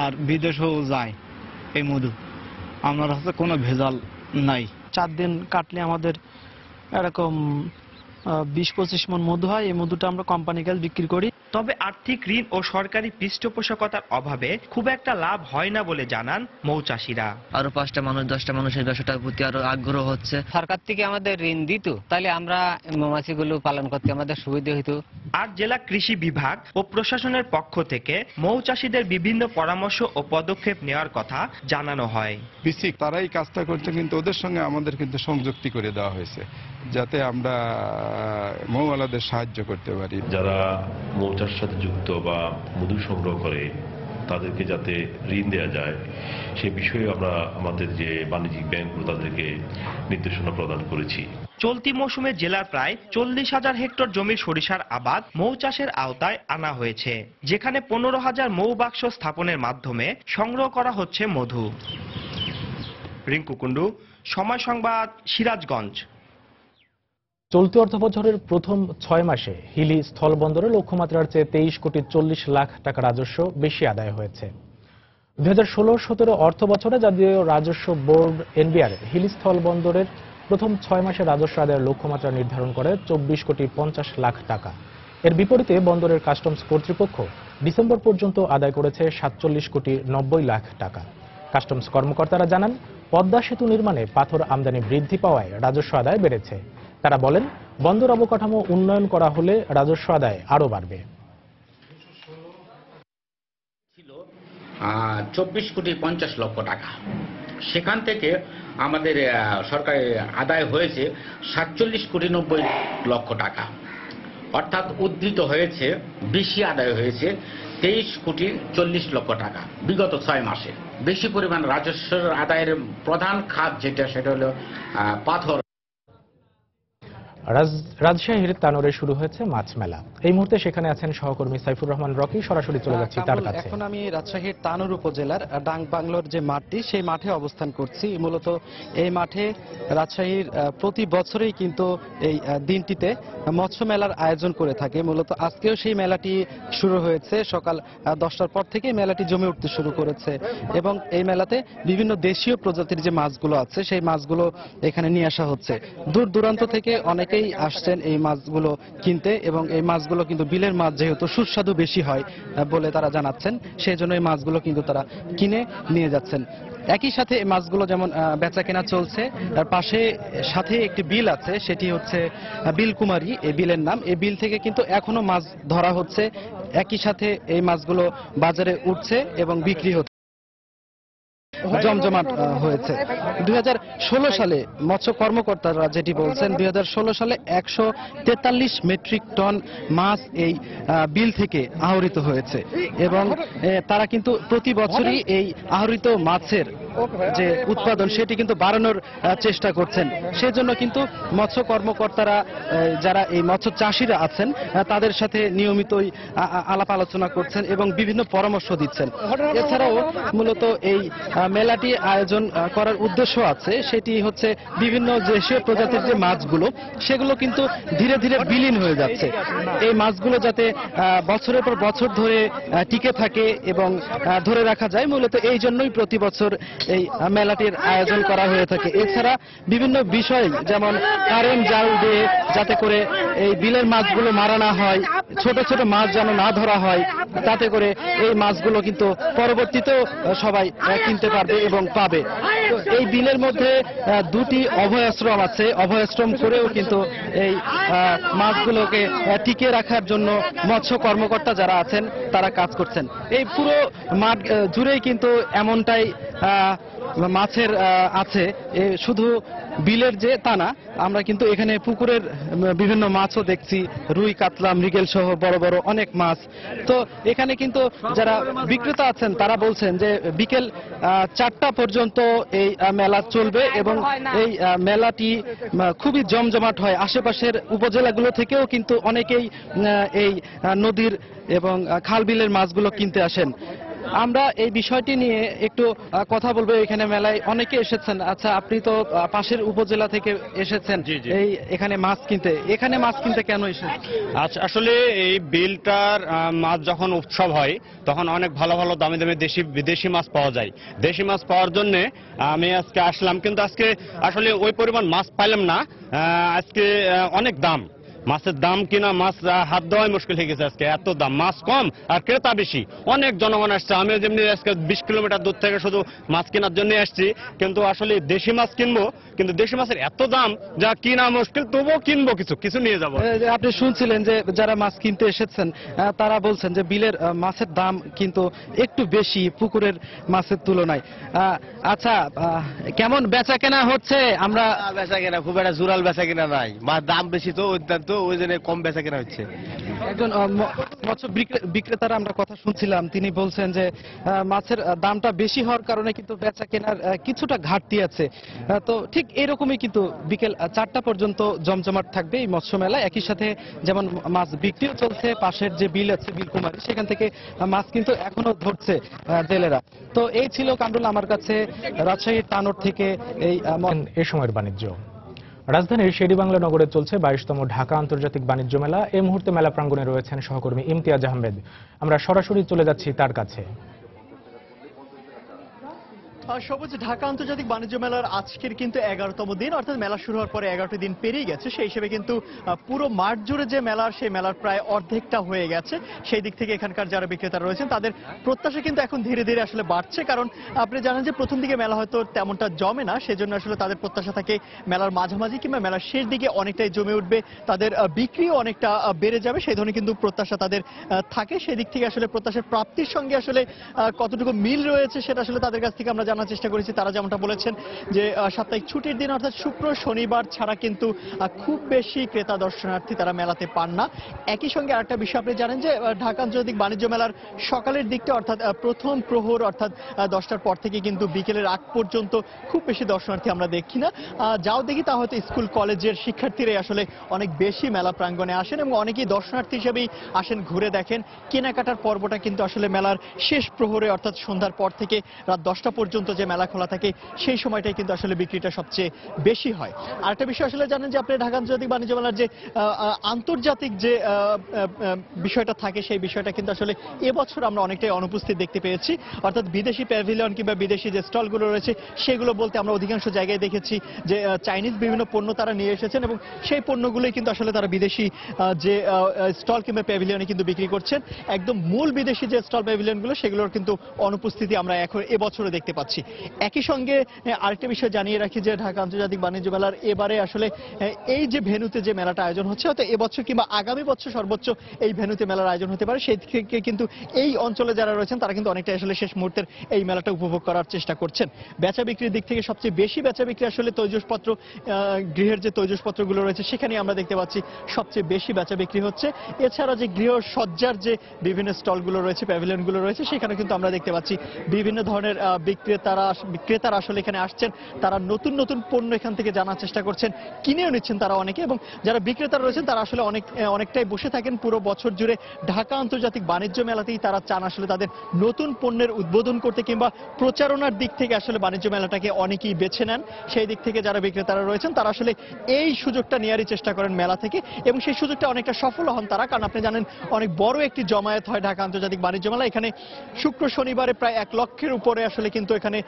আর বিদেশেও যায় এই মধু, আমার কাছে কোনো ভেজাল নাই।
4 দিন কাটলে আমাদের এরকম 20-25 মণ মধু হয়। এই মধুটা আমরা কোম্পানিকে বিক্রি করি।
তবে আর্থিক ঋণ ও সরকারি পৃষ্ঠপোষকতার অভাবে খুব একটা লাভ হয় না বলে জানান মৌচাষীরা।
আরো 5টা মানুষ 10টা মানুষ এই ব্যবসাটার প্রতি আরো আগ্রহ হচ্ছে।
সরকার থেকে আমাদের ঋণ দিত, তাহলে আমরা মৌমাছিগুলো পালন করতে আমাদের সুবিধা হতো।
আর জেলা কৃষি বিভাগ ও প্রশাসনের পক্ষ থেকে মৌচাষীদের বিভিন্ন পরামর্শ ও পদক্ষেপ নেওয়ার কথা জানানো হয়।
বেসিক তারাই কাজটা করছে, কিন্তু ওদের সঙ্গে আমাদের কিন্তু সংযুক্তি করে দেওয়া হয়েছে যাতে আমরা মৌওয়ালাদের সাহায্য করতে পারি।
যারা মৌচাষের সাথে যুক্ত বা মধু সংগ্রহ করে তাদেরকে যাতে ঋণ দেওয়া যায় সে বিষয়ে আমরা আমাদের যে বাণিজ্যিক ব্যাংকগুলো তাদেরকে নির্দেশনা প্রদান করেছি।
চলতি মৌসুমে জেলার প্রায় 40,000 হেক্টর জমির সরিষার আবাদ মৌচাষের আওতায় আনা হয়েছে, যেখানে 15,000 মৌ বাক্স স্থাপনের মাধ্যমে সংগ্রহ করা হচ্ছে মধু। রিঙ্কু কুণ্ডু, সময় সংবাদ, সিরাজগঞ্জ।
চলতি অর্থবছরের প্রথম 6 মাসে হিলি স্থলবন্দরে লক্ষ্যমাত্রার চেয়ে 23,40 লাখ টাকা রাজস্ব বেশি আদায় হয়েছে। 2016-17 অর্থ বছরে জাতীয় রাজস্ব বোর্ড এনবিআর হিলি স্থলবন্দরের প্রথম 6 মাসে রাজস্ব আদায়ের লক্ষ্যমাত্রা নির্ধারণ করে 24,50 লাখ টাকা। এর বিপরীতে বন্দরের কাস্টমস কর্তৃপক্ষ ডিসেম্বর পর্যন্ত আদায় করেছে 47,90 লাখ টাকা। কাস্টমস কর্মকর্তারা জানান, পদ্মা সেতু নির্মাণে পাথর আমদানি বৃদ্ধি পাওয়ায় রাজস্ব আদায় বেড়েছে। তারা বলেন, বন্দর অবকাঠামো উন্নয়ন করা হলে রাজস্ব আদায় আরো বাড়বে।
24,50 লক্ষ টাকা,
সেখান থেকে আমাদের সরকারি আদায় হয়েছে 47,90,00,000 টাকা, অর্থাৎ উদ্ধৃত হয়েছে, বেশি আদায় হয়েছে 23,40,00,000 টাকা বিগত 6 মাসে। বেশি পরিমাণ রাজস্ব আদায়ের প্রধান খাত যেটা, সেটা হলো পাথর।
রাজশাহীর তানোরে শুরু হয়েছে মাছ মেলা। এই মুহূর্তে সেখানে আছেন সহকর্মী সাইফুর রহমান রকি। সরাসরি চলে যাচ্ছি তার কাছে।
এখন আমি রাজশাহীর তানোর উপজেলার ডাং বাংলোর যে মাঠটি, সেই মাঠে অবস্থান করছি। মূলত এই মাঠে রাজশাহীর প্রতি বছরেই কিন্তু এই দিনটিতে মৎস্য মেলার আয়োজন করে থাকে। মূলত আজকেও সেই মেলাটি শুরু হয়েছে। সকাল 10টার পর থেকে মেলাটি জমে উঠতে শুরু করেছে এবং এই মেলাতে বিভিন্ন দেশীয় প্রজাতির যে মাছগুলো আছে সেই মাছগুলো এখানে নিয়ে আসা হচ্ছে। দূর দূরান্ত থেকে অনেকেই আসছেন এই মাছগুলো কিনতে এবং এই মাছগুলো কিন্তু বিলের মাছ যেহেতু সুস্বাদু বেশি হয় বলে তারা জানাচ্ছেন, সেই জন্য এই মাছগুলো কিন্তু তারা কিনে নিয়ে যাচ্ছেন। একই সাথে এই মাছগুলো যেমন বেচা কেনা চলছে, তার পাশে সাথে একটি বিল আছে, সেটি হচ্ছে বিল কুমারী এই বিলের নাম। এই বিল থেকে কিন্তু এখনো মাছ ধরা হচ্ছে। একই সাথে এই মাছগুলো বাজারে উঠছে এবং বিক্রি হচ্ছে, জমজমাট হয়েছে। 2016 সালে মৎস্য কর্মকর্তারা যেটি বলছেন, 2016 সালে 143 মেট্রিক টন মাছ এই বিল থেকে আহরিত হয়েছে এবং তারা কিন্তু প্রতি বছরই এই আহরিত মাছের যে উৎপাদন সেটি কিন্তু বাড়ানোর চেষ্টা করছেন। সেজন্য কিন্তু মৎস্য কর্মকর্তারা, যারা এই মৎস্য চাষিরা আছেন, তাদের সাথে নিয়মিতই আলাপ আলোচনা করছেন এবং বিভিন্ন পরামর্শ দিচ্ছেন। এছাড়াও মূলত এই মেলাটি আয়োজন করার উদ্দেশ্য আছে, সেটি হচ্ছে বিভিন্ন দেশীয় প্রজাতির যে মাছগুলো সেগুলো কিন্তু ধীরে ধীরে বিলীন হয়ে যাচ্ছে। এই মাছগুলো যাতে বছরের পর বছর ধরে টিকে থাকে এবং ধরে রাখা যায়, মূলত এই জন্যই প্রতি বছর এই মেলাটির আয়োজন করা হয়ে থাকে। এছাড়া বিভিন্ন বিষয় যেমন কারেন্ট জাল দিয়ে যাতে করে এই বিলের মাছগুলো মারা না হয়, ছোট ছোট মাছ যেন না ধরা হয়, তাতে করে এই মাছগুলো কিন্তু পরবর্তীতেও সবাই কিনতে পারবে এবং পাবে। তো এই বিলের মধ্যে দুটি অভয়াশ্রম আছে, অভয়াশ্রম করেও কিন্তু এই মাছগুলোকে টিকিয়ে রাখার জন্য মৎস্য কর্মকর্তা যারা আছেন তারা কাজ করছেন। এই পুরো মাঠ জুড়েই কিন্তু এমনটাই মাছের আছে। শুধু বিলের যে তা না, আমরা কিন্তু এখানে পুকুরের বিভিন্ন মাছও দেখছি, রুই, কাতলা, মৃগেল সহ বড় বড় অনেক মাছ। তো এখানে কিন্তু যারা বিক্রেতা আছেন তারা বলছেন যে বিকেল 4টা পর্যন্ত এই মেলা চলবে এবং এই মেলাটি খুবই জমজমাট হয়। আশেপাশের উপজেলাগুলো থেকেও কিন্তু অনেকেই এই নদীর এবং খাল বিলের মাছগুলো কিনতে আসেন। আমরা এই বিষয়টি নিয়ে একটু কথা বলবো। এখানে মেলায় অনেকে এসেছেন। আচ্ছা, আপনি তো পাশের উপজেলা থেকে এসেছেন এই এখানে মাছ কিনতে। এখানে মাছ কিনতে কেন এসেছেন?
আচ্ছা, আসলে এই বিলটার মাছ যখন উৎসব হয় তখন অনেক ভালো ভালো দামি দামি দেশি বিদেশি মাছ পাওয়া যায়। দেশি মাছ পাওয়ার জন্য আমি আজকে আসলাম, কিন্তু আজকে আসলে ওই পরিমাণ মাছ পাইলাম না। আজকে অনেক দাম, মাছের দাম কিনা মাছ হাত দেওয়াই মুশকিল হয়ে গেছে। আজকে এত দাম, মাছ কম আর ক্রেতা বেশি। অনেক জনগণ আসছে। আমি যেমনি আজকে 20 কিলোমিটার দূর থেকে শুধু মাছ কেনার জন্য আসছি, কিন্তু আসলে দেশি মাছ কিনবো, কিন্তু দেশি মাছের এত দাম যা কিনা মুশকিল, তবুও কিনবো, কিছু নিয়ে যাবো।
আপনি শুনছিলেন যে যারা মাছ কিনতে এসেছেন তারা বলছেন যে বিলের মাছের দাম কিন্তু একটু বেশি পুকুরের মাছের তুলনায়। আচ্ছা, কেমন বেচা কেনা হচ্ছে? আমরা
বেচা কেনা খুব একটা জোরাল বেচা কেনা নাই, মাছ দাম বেশি তো অত্যন্ত, ওই জন্য কম বেচা কেনা হচ্ছে।
একজন মৎস্য বিক্রেতার আমরা কথা শুনছিলাম, তিনি বলছেন যে মাছের দামটা বেশি হওয়ার কারণে কিন্তু বেচা কেনার কিছুটা ঘাটতি আছে। তো ঠিক এরকমই কিন্তু বিকেল 4টা পর্যন্ত জমজমাট থাকবে এই মৎস্য মেলা। একই সাথে যেমন মাছ বিক্রিও চলছে, পাশের যে বিল আছে বিল কুমারী, সেখান থেকে মাছ কিন্তু এখনো ধরছে জেলেরা। তো এই ছিল কামরুল আমার কাছে রাজশাহীর তানোর থেকে এই
সময়ের বাণিজ্য। রাজধানীর শেরেবাংলা নগরে চলছে 22তম ঢাকা আন্তর্জাতিক বাণিজ্য মেলা। এই মুহূর্তে মেলা প্রাঙ্গণে রয়েছেন সহকর্মী ইমতিয়াজ আহমেদ। আমরা সরাসরি চলে যাচ্ছি তার কাছে।
সবুজ, ঢাকা আন্তর্জাতিক বাণিজ্য মেলার আজকের কিন্তু 11তম দিন, অর্থাৎ মেলা শুরু হওয়ার পরে 11টি দিন পেরিয়ে গেছে। সেই হিসেবে কিন্তু পুরো মাঠ জুড়ে যে মেলার, সেই মেলার প্রায় অর্ধেকটা হয়ে গেছে। সেই দিক থেকে এখানকার যারা বিক্রেতারা রয়েছেন তাদের প্রত্যাশা কিন্তু এখন ধীরে ধীরে আসলে বাড়ছে। কারণ আপনি জানেন যে প্রথম দিকে মেলা হয়তো তেমনটা জমে না, সেজন্য আসলে তাদের প্রত্যাশা থাকে মেলার মাঝামাঝি কিংবা মেলার শেষ দিকে অনেকটাই জমে উঠবে, তাদের বিক্রিও অনেকটা বেড়ে যাবে, সেই ধরনের কিন্তু প্রত্যাশা তাদের থাকে। সেই দিক থেকে আসলে প্রত্যাশার প্রাপ্তির সঙ্গে আসলে কতটুকু মিল রয়েছে সেটা আসলে তাদের কাছ থেকে আমরা জানার জানার চেষ্টা করেছি তারা যেমনটা বলেছেন যে সাপ্তাহিক ছুটির দিন অর্থাৎ শুক্র শনিবার ছাড়া কিন্তু খুব বেশি ক্রেতা দর্শনার্থী তারা মেলাতে পান না। একই সঙ্গে আরেকটা বিষয় আপনি জানেন যে ঢাকা আন্তর্জাতিক বাণিজ্য মেলার সকালের দিকটা অর্থাৎ প্রথম প্রহর অর্থাৎ 10টার পর থেকে কিন্তু বিকেলের আগ পর্যন্ত খুব বেশি দর্শনার্থী আমরা দেখি না। যাও দেখি তা হয়তো স্কুল কলেজের শিক্ষার্থীরাই আসলে অনেক বেশি মেলা প্রাঙ্গণে আসেন এবং অনেকেই দর্শনার্থী হিসেবেই আসেন, ঘুরে দেখেন। কেনাকাটার পর্বটা কিন্তু আসলে মেলার শেষ প্রহরে অর্থাৎ সন্ধ্যার পর থেকে রাত 10টা পর্যন্ত যে মেলা খোলা থাকে সেই সময়টাই কিন্তু আসলে বিক্রিটা সবচেয়ে বেশি হয়। আরেকটা বিষয় আসলে জানেন যে আপনি ঢাকা আন্তর্জাতিক বাণিজ্য মেলার যে আন্তর্জাতিক যে বিষয়টা থাকে সেই বিষয়টা কিন্তু আসলে এবছর আমরা অনেকটাই অনুপস্থিত দেখতে পেয়েছি। অর্থাৎ বিদেশি প্যাভিলিয়ন কিংবা বিদেশি যে স্টলগুলো রয়েছে সেগুলো বলতে আমরা অধিকাংশ জায়গায় দেখেছি যে চাইনিজ বিভিন্ন পণ্য তারা নিয়ে এসেছেন এবং সেই পণ্যগুলোই কিন্তু আসলে তারা বিদেশি যে স্টল কিংবা প্যাভিলিয়নে কিন্তু বিক্রি করছেন। একদম মূল বিদেশি যে স্টল প্যাভিলিয়নগুলো সেগুলোর কিন্তু অনুপস্থিতি আমরা এখন এবছরে দেখতে পাচ্ছি। একই সঙ্গে আরেকটা বিষয় জানিয়ে রাখি যে ঢাকা আন্তর্জাতিক বাণিজ্য মেলার এবারে আসলে এই যে ভেন্যুতে যে মেলাটা আয়োজন হচ্ছে হয়তো এবছর কিংবা আগামী বছর সর্বোচ্চ এই ভেন্যুতে মেলার আয়োজন হতে পারে। সেই থেকে কিন্তু এই অঞ্চলে যারা রয়েছেন তারা কিন্তু অনেকটা আসলে শেষ মুহূর্তের এই মেলাটা উপভোগ করার চেষ্টা করছেন। বেচা বিক্রির দিক থেকে সবচেয়ে বেশি বেচা বিক্রি আসলে তৈজসপত্র, গৃহের যে তৈজসপত্রগুলো রয়েছে সেখানে আমরা দেখতে পাচ্ছি সবচেয়ে বেশি বেচা বিক্রি হচ্ছে। এছাড়া যে গৃহ সজ্জার যে বিভিন্ন স্টলগুলো রয়েছে, প্যাভিলিয়নগুলো রয়েছে সেখানে কিন্তু আমরা দেখতে পাচ্ছি বিভিন্ন ধরনের ক্রেতারা আসলে এখানে আসছেন। তারা নতুন নতুন পণ্য এখান থেকে জানার চেষ্টা করছেন, কিনেও নিচ্ছেন তারা অনেকে। এবং যারা বিক্রেতা রয়েছেন তারা আসলে অনেকটাই বসে থাকেন পুরো বছর জুড়ে ঢাকা আন্তর্জাতিক বাণিজ্য মেলাতেই তারা চান আসলে তাদের নতুন পণ্যের উদ্বোধন করতে কিংবা প্রচারণার দিক থেকে আসলে বাণিজ্য মেলাটাকে অনেকেই বেছে নেন। সেই দিক থেকে যারা বিক্রেতারা রয়েছেন তারা আসলে এই সুযোগটা নেওয়ারই চেষ্টা করেন মেলা থেকে এবং সেই সুযোগটা অনেকটা সফল হন তারা। কারণ আপনি জানেন অনেক বড় একটি জমায়েত হয় ঢাকা আন্তর্জাতিক বাণিজ্য মেলা। এখানে শুক্র শনিবারে প্রায় 1 লক্ষের উপরে আসলে কিন্তু এখানে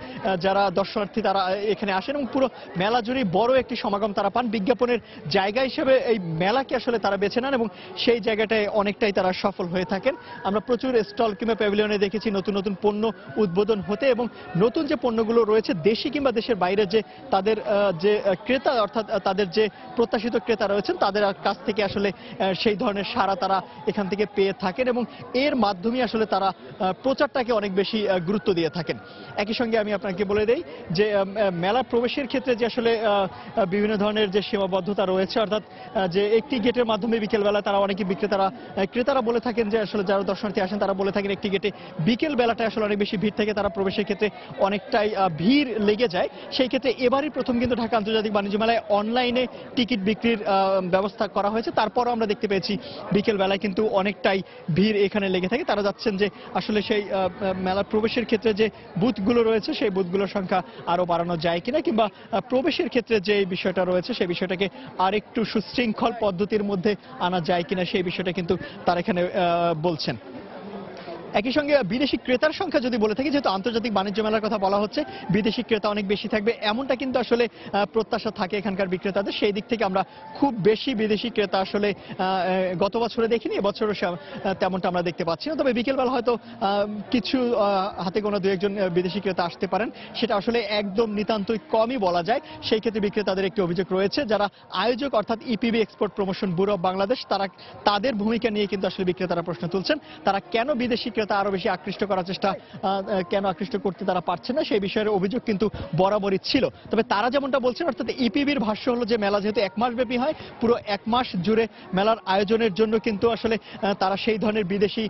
যারা দর্শনার্থী তারা এখানে আসেন এবং পুরো মেলা জুড়ে বড় একটি সমাগম তারা পান। বিজ্ঞাপনের জায়গা হিসেবে এই মেলাকে আসলে তারা বেছে নেন এবং সেই জায়গাটায় অনেকটাই তারা সফল হয়ে থাকেন। আমরা প্রচুর স্টল কিংবা প্যাভিলিয়নে দেখেছি নতুন নতুন পণ্য উদ্বোধন হতে এবং নতুন যে পণ্যগুলো রয়েছে দেশি কিংবা দেশের বাইরে যে তাদের যে ক্রেতা অর্থাৎ তাদের যে প্রত্যাশিত ক্রেতা রয়েছেন তাদের কাছ থেকে আসলে সেই ধরনের সাড়া তারা এখান থেকে পেয়ে থাকেন এবং এর মাধ্যমে আসলে তারা প্রচারটাকে অনেক বেশি গুরুত্ব দিয়ে থাকেন। একই সঙ্গে আমি আপনাকে বলে দেই যে মেলা প্রবেশের ক্ষেত্রে যে আসলে বিভিন্ন ধরনের যে সীমাবদ্ধতা রয়েছে অর্থাৎ যে একটি গেটের মাধ্যমে বিকেলবেলা তারা অনেকে ক্রেতারা বলে থাকেন যে আসলে যারা দর্শনার্থী আসেন তারা বলে থাকেন একটি গেটে বিকেল বেলাটায় আসলে অনেক বেশি ভিড় থাকে, তারা প্রবেশের ক্ষেত্রে অনেকটাই ভিড় লেগে যায়। সেই ক্ষেত্রে এবারই প্রথম কিন্তু ঢাকা আন্তর্জাতিক বাণিজ্য মেলায় অনলাইনে টিকিট বিক্রির ব্যবস্থা করা হয়েছে। তারপরও আমরা দেখতে পেয়েছি বিকেল বেলায় কিন্তু অনেকটাই ভিড় এখানে লেগে থাকে। তারা যাচ্ছেন যে আসলে সেই মেলার প্রবেশের ক্ষেত্রে যে বুথগুলো রয়েছে সেই বুথগুলোর সংখ্যা আরো বাড়ানো যায় কিনা কিংবা প্রবেশের ক্ষেত্রে যে বিষয়টা রয়েছে সেই বিষয়টাকে আরেকটু সুশৃঙ্খল পদ্ধতির মধ্যে আনা যায় কিনা সেই বিষয়টা কিন্তু তারা এখানে বলছেন। একই সঙ্গে বিদেশি ক্রেতার সংখ্যা যদি বলে থাকি, যেহেতু আন্তর্জাতিক বাণিজ্য মেলার কথা বলা হচ্ছে, বিদেশি ক্রেতা অনেক বেশি থাকবে এমনটা কিন্তু আসলে প্রত্যাশা থাকে এখানকার বিক্রেতাদের। সেই দিক থেকে আমরা খুব বেশি বিদেশি ক্রেতা আসলে গত বছরে দেখিনি, এবছরও তেমনটা আমরা দেখতে পাচ্ছি না। তবে বিকেলবেলা হয়তো কিছু হাতে গোনা 2-1 বিদেশি ক্রেতা আসতে পারেন, সেটা আসলে একদম নিতান্তই কমই বলা যায়। সেই ক্ষেত্রে বিক্রেতাদের একটি অভিযোগ রয়েছে, যারা আয়োজক অর্থাৎ EPB export promotion bureau of Bangladesh তাদের ভূমিকা নিয়ে কিন্তু আসলে বিক্রেতারা প্রশ্ন তুলছেন। তারা কেন বিদেশি ক্রেতা আরো বেশি আকৃষ্ট করার চেষ্টা কেন আকৃষ্ট করতে তারা পারছে না সেই বিষয়ের অভিযোগ কিন্তু বরাবরই ছিল। তবে তারা যেমনটা বলছেন অর্থাৎ ইপিবির ভাষ্য হলো যে মেলা যেহেতু 1 মাস ব্যাপী হয়, পুরো 1 মাস জুড়ে মেলার আয়োজনের জন্য কিন্তু আসলে তারা সেই ধরনের বিদেশি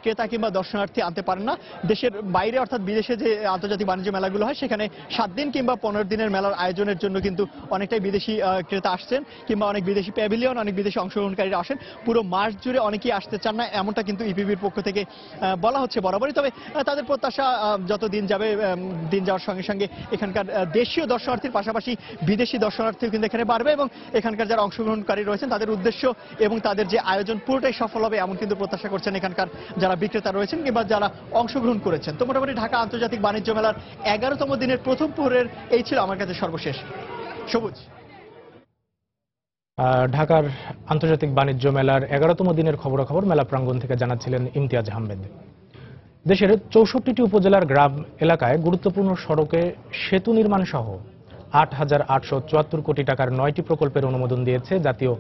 ক্রেতা কিংবা দর্শনার্থী আনতে পারেন না। দেশের বাইরে অর্থাৎ বিদেশে যে আন্তর্জাতিক বাণিজ্য মেলাগুলো হয় সেখানে 7 দিন কিংবা 15 দিনের মেলার আয়োজনের জন্য কিন্তু অনেকটাই বিদেশি ক্রেতা আসছেন কিংবা অনেক বিদেশি প্যাভিলিয়ন, অনেক বিদেশি অংশগ্রহণকারীরা আসেন। পুরো মাস জুড়ে অনেকেই আসতে চান না, এমনটা কিন্তু ইপিবির পক্ষ থেকে বলা হচ্ছে বরাবরই। তবে তাদের প্রত্যাশা যত দিন যাবে, দিন যাওয়ার সঙ্গে সঙ্গে এখানকার দেশীয় দর্শনার্থীর পাশাপাশি বিদেশি দর্শনার্থীও কিন্তু এখানে বাড়বে এবং এখানকার যারা অংশগ্রহণকারী রয়েছেন তাদের উদ্দেশ্য এবং তাদের যে আয়োজন পুরোটাই সফল হবে এমন কিন্তু প্রত্যাশা করছেন এখানকার যারা বিক্রেতা রয়েছেন কিংবা যারা অংশগ্রহণ করেছেন। তো মোটামুটি ঢাকা আন্তর্জাতিক বাণিজ্য মেলার 11তম দিনের প্রথম প্রহরের এই ছিল আমার কাছে সর্বশেষ। সবুজ।
ঢাকার আন্তর্জাতিক বাণিজ্য মেলার 11তম দিনের খবরাখবর মেলা প্রাঙ্গণ থেকে জানাচ্ছিলেন ইমতিয়াজ আহমেদ। দেশের 64টি উপজেলার গ্রাম এলাকায় গুরুত্বপূর্ণ সড়কে সেতু নির্মাণ সহ 8,874 কোটি টাকার 9টি প্রকল্পের অনুমোদন দিয়েছে জাতীয়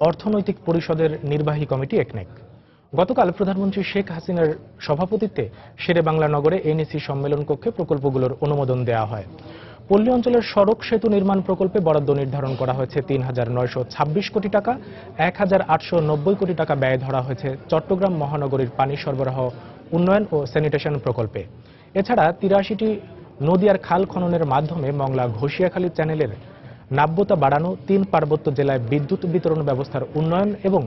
অর্থনৈতিক পরিষদের নির্বাহী কমিটি একনেক। গতকাল প্রধানমন্ত্রী শেখ হাসিনার সভাপতিত্বে শেরেবাংলা নগরে এনএসি সম্মেলন কক্ষে প্রকল্পগুলোর অনুমোদন দেওয়া হয়। পল্লী অঞ্চলের সড়ক সেতু নির্মাণ প্রকল্পে বরাদ্দ নির্ধারণ করা হয়েছে ৩,৯২৬ কোটি টাকা, ১,৮৯০ কোটি টাকা ব্যয় ধরা হয়েছে চট্টগ্রাম মহানগরীর পানি সরবরাহ উন্নয়ন ও স্যানিটেশন প্রকল্পে। এছাড়া ৮৩টি নদী আর খাল খননের মাধ্যমে মংলা ঘষিয়াখালী চ্যানেলের নাব্যতা বাড়ানো, ৩ পার্বত্য জেলায় বিদ্যুৎ বিতরণ ব্যবস্থার উন্নয়ন এবং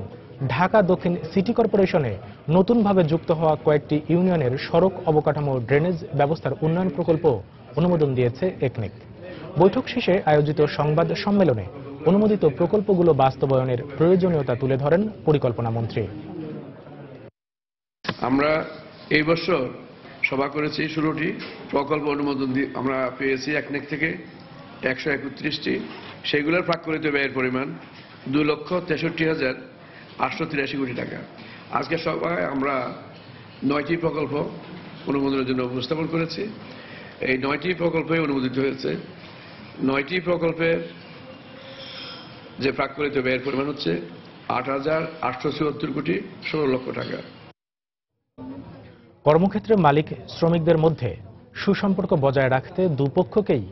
ঢাকা দক্ষিণ সিটি কর্পোরেশনে নতুনভাবে যুক্ত হওয়া কয়েকটি ইউনিয়নের সড়ক অবকাঠামো ড্রেনেজ ব্যবস্থার উন্নয়ন প্রকল্প অনুমোদন দিয়েছে একনেক। বৈঠক শেষে আয়োজিত সংবাদ সম্মেলনে অনুমোদিত প্রকল্পগুলো বাস্তবায়নের প্রয়োজনীয়তা তুলে ধরেন পরিকল্পনা মন্ত্রী।
আমরা এই বছর সভা করেছি 16টি প্রকল্প অনুমোদন আমরা পেয়েছি একনেক থেকে 131টি। সেগুলোর প্রাক্কলিত ব্যয়ের পরিমাণ 2,63,883 কোটি টাকা। আজকে সভায় আমরা 9টি প্রকল্প অনুমোদনের জন্য উপস্থাপন করেছি। এই 9টি প্রকল্পে অনুমোদিত হয়েছে। 9টি প্রকল্পের যে প্রাক্কলিত ব্যয়ের পরিমাণ হচ্ছে 8,874 কোটি 16 লক্ষ টাকা।
কর্মক্ষেত্রে মালিক শ্রমিকদের মধ্যে সুসম্পর্ক বজায় রাখতে দুপক্ষকেই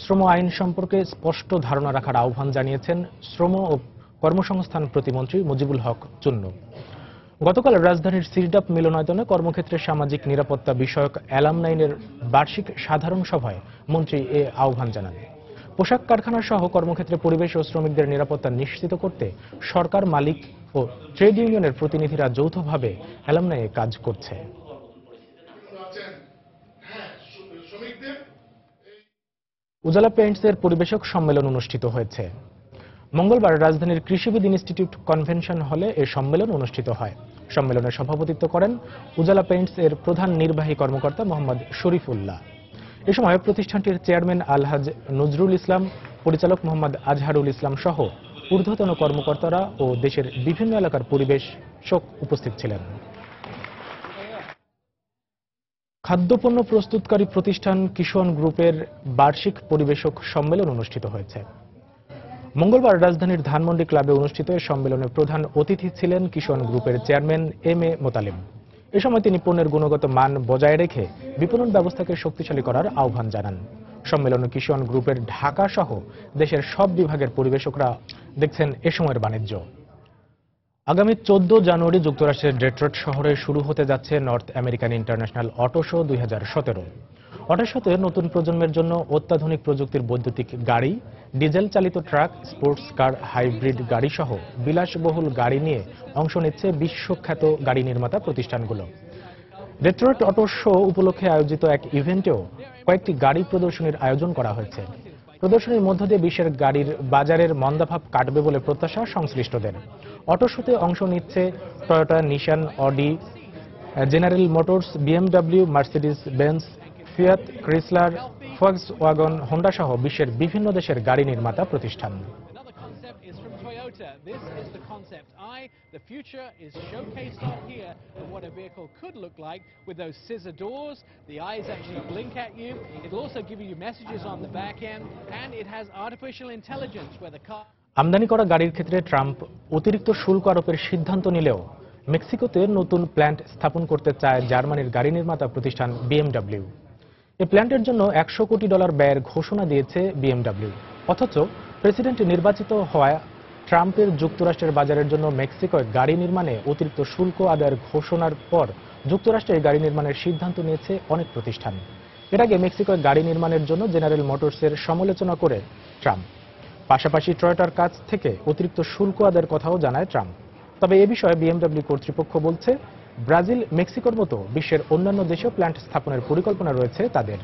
শ্রম আইন সম্পর্কে স্পষ্ট ধারণা রাখার আহ্বান জানিয়েছেন শ্রম ও কর্মসংস্থান প্রতিমন্ত্রী মুজিবুল হক চুন্নু। গতকাল রাজধানীর সিরডাপ মিলনায়তনে কর্মক্ষেত্রে সামাজিক নিরাপত্তা বিষয়ক অ্যালামনাইনের বার্ষিক সাধারণ সভায় মন্ত্রী এ আহ্বান জানান। পোশাক কারখানা সহ কর্মক্ষেত্রে পরিবেশ ও শ্রমিকদের নিরাপত্তা নিশ্চিত করতে সরকার, মালিক ও ট্রেড ইউনিয়নের প্রতিনিধিরা যৌথভাবে অ্যালামনাইয়ে কাজ করছে। উজালা পেইন্টসের পরিবেশক সম্মেলন অনুষ্ঠিত হয়েছে। মঙ্গলবার রাজধানীর কৃষিবিদ ইনস্টিটিউট কনভেনশন হলে এই সম্মেলন অনুষ্ঠিত হয়। সম্মেলনে সভাপতিত্ব করেন উজালা পেইন্টস এর প্রধান নির্বাহী কর্মকর্তা মোহাম্মদ শরীফুল্লাহ। এ সময় প্রতিষ্ঠানটির চেয়ারম্যান আলহাজ নজরুল ইসলাম, পরিচালক মোহাম্মদ আজহারুল ইসলাম সহ ঊর্ধ্বতন কর্মকর্তারা ও দেশের বিভিন্ন এলাকার পরিবেশক উপস্থিত ছিলেন। খাদ্যপণ্য প্রস্তুতকারী প্রতিষ্ঠান কিষণ গ্রুপের বার্ষিক পরিবেশক সম্মেলন অনুষ্ঠিত হয়েছে। মঙ্গলবার রাজধানীর ধানমন্ডি ক্লাবে অনুষ্ঠিত এই সম্মেলনে প্রধান অতিথি ছিলেন কিষণ গ্রুপের চেয়ারম্যান এম এ মোতালেব। এ সময় তিনি পণ্যের গুণগত মান বজায় রেখে বিপণন ব্যবস্থাকে শক্তিশালী করার আহ্বান জানান। সম্মেলনে কিষণ গ্রুপের ঢাকা সহ দেশের সব বিভাগের পরিবেশকরা দেখছেন এ সময়ের বাণিজ্য। আগামী 14 জানুয়ারি যুক্তরাষ্ট্রের ডেট্রয়েট শহরে শুরু হতে যাচ্ছে north American international auto show 2017। Auto শোতে নতুন প্রজন্মের জন্য অত্যাধুনিক প্রযুক্তির বৈদ্যুতিক গাড়ি, ডিজেল চালিত ট্রাক, স্পোর্টস কার, হাইব্রিড গাড়ি সহ বিলাসবহুল গাড়ি নিয়ে অংশ নিচ্ছে বিশ্বখ্যাত গাড়ি নির্মাতা প্রতিষ্ঠানগুলো। ডেট্রয়েট অটো শো উপলক্ষে আয়োজিত এক ইভেন্টেও কয়েকটি গাড়ি প্রদর্শনীর আয়োজন করা হয়েছে। প্রদর্শনীর মধ্য দিয়ে বিশ্বের গাড়ির বাজারের মন্দাভাব কাটবে বলে প্রত্যাশা সংশ্লিষ্টদের। অটো শোতে অংশ নিচ্ছে Toyota, Nissan, Audi, General Motors, BMW, Mercedes Benz, Fiat, Chrysler, Volkswagen, Honda সহ বিশ্বের বিভিন্ন দেশের গাড়ি নির্মাতা প্রতিষ্ঠান।
This is the concept I. The future is showcased on here of what a vehicle could look like with those scissor doors. The eyes actually blink at you. It'll also give you messages on the back end, and it has artificial intelligence where the car.
আমদানি করা গাড়ির ক্ষেত্রে Trump অতিরিক্ত শুল্ক আরোপের সিদ্ধান্ত নিলেও মেক্সিকোতে নতুন প্ল্যান্ট স্থাপন করতে চায় জার্মানির গাড়ি নির্মাতা প্রতিষ্ঠান বিএমডব্লিউ। এই প্ল্যান্টের জন্য $100 কোটি ব্যয়ের ঘোষণা দিয়েছে বিএমডব্লিউ। অথচ প্রেসিডেন্ট নির্বাচিত হওয়ায় ট্রাম্পের যুক্তরাষ্ট্রের বাজারের জন্য মেক্সিকোয় গাড়ি নির্মাণে অতিরিক্ত শুল্ক আদায়ের ঘোষণার পর যুক্তরাষ্ট্রে গাড়ি নির্মাণের সিদ্ধান্ত নিয়েছে অনেক প্রতিষ্ঠান। এর আগে মেক্সিকোয় গাড়ি নির্মাণের জন্য জেনারেল মোটরসের সমালোচনা করে ট্রাম্প। পাশাপাশি টয়োটার কাছ থেকে অতিরিক্ত শুল্ক আদায়ের কথাও জানায় ট্রাম্প। তবে এ বিষয়ে বিএমডব্লিউ কর্তৃপক্ষ বলছে, ব্রাজিল, মেক্সিকোর মতো বিশ্বের অন্যান্য দেশেও প্ল্যান্ট স্থাপনের পরিকল্পনা রয়েছে তাদের।